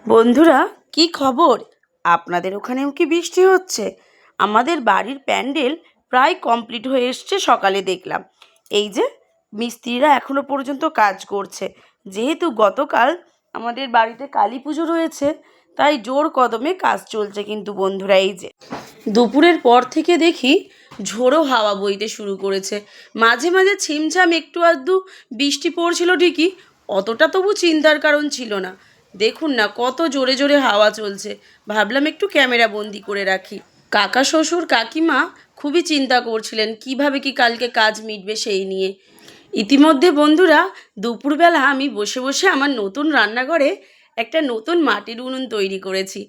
বন্ধুরা, কি খবর? আপনাদের ওখানেও কি বৃষ্টি হচ্ছে? আমাদের বাড়ির প্যান্ডেল প্রায় কমপ্লিট হয়ে এসছে। সকালে দেখলাম এই যে মিস্ত্রিরা এখনো পর্যন্ত কাজ করছে। যেহেতু গতকাল আমাদের বাড়িতে কালী পুজো রয়েছে, তাই জোর কদমে কাজ চলছে। কিন্তু বন্ধুরা, এই যে দুপুরের পর থেকে দেখি ঝোড়ো হাওয়া বইতে শুরু করেছে। মাঝে মাঝে ছিমছাম একটু আধটু বৃষ্টি পড়ছিল ঠিকই, অতটা তবু চিন্তার কারণ ছিল না। দেখুন না, কত জোরে জোরে হাওয়া চলছে। ভাবলাম একটু ক্যামেরা বন্দি করে রাখি। কাকা শ্বশুর কাকিমা খুবই চিন্তা করছিলেন কিভাবে কি কালকে কাজ মিটবে সেই নিয়ে। ইতিমধ্যে বন্ধুরা, দুপুরবেলা আমি বসে বসে আমার নতুন রান্নাঘরে একটা নতুন মাটির উনুন তৈরি করেছি।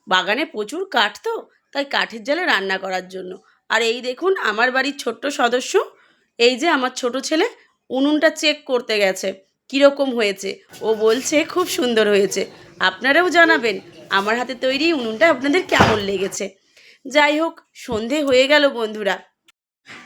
বাগানে প্রচুর কাঠ, তো তাই কাঠের জালে রান্না করার জন্য। আর এই দেখুন আমার বাড়ির ছোট্ট সদস্য, এই যে আমার ছোট ছেলে, উনুনটা চেক করতে গেছে কীরকম হয়েছে। ও বলছে খুব সুন্দর হয়েছে। আপনারাও জানাবেন আমার হাতে তৈরি উনুনটা আপনাদের কেমন লেগেছে। যাই হোক, সন্ধে হয়ে গেল বন্ধুরা।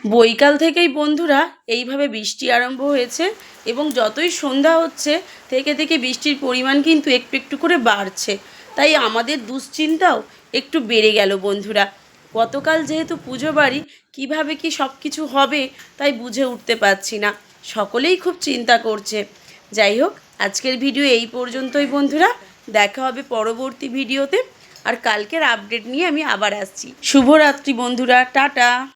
বৈকাল থেকেই বন্ধুরা এইভাবে বৃষ্টি আরম্ভ হয়েছে, এবং যতই সন্ধ্যা হচ্ছে থেকে থেকে বৃষ্টির পরিমাণ কিন্তু একটু একটু করে বাড়ছে। তাই আমাদের দুশ্চিন্তাও একটু বেড়ে গেল বন্ধুরা। গতকাল যেহেতু পুজো বাড়ি, কীভাবে কি সব কিছু হবে তাই বুঝে উঠতে পারছি না। সকলেই খুব চিন্তা করছে। যাই হোক, আজকের ভিডিও এই পর্যন্তই বন্ধুরা। দেখা হবে পরবর্তী ভিডিওতে। আর কালকের আপডেট নিয়ে আমি আবার আসছি। শুভরাত্রি বন্ধুরা, টাটা।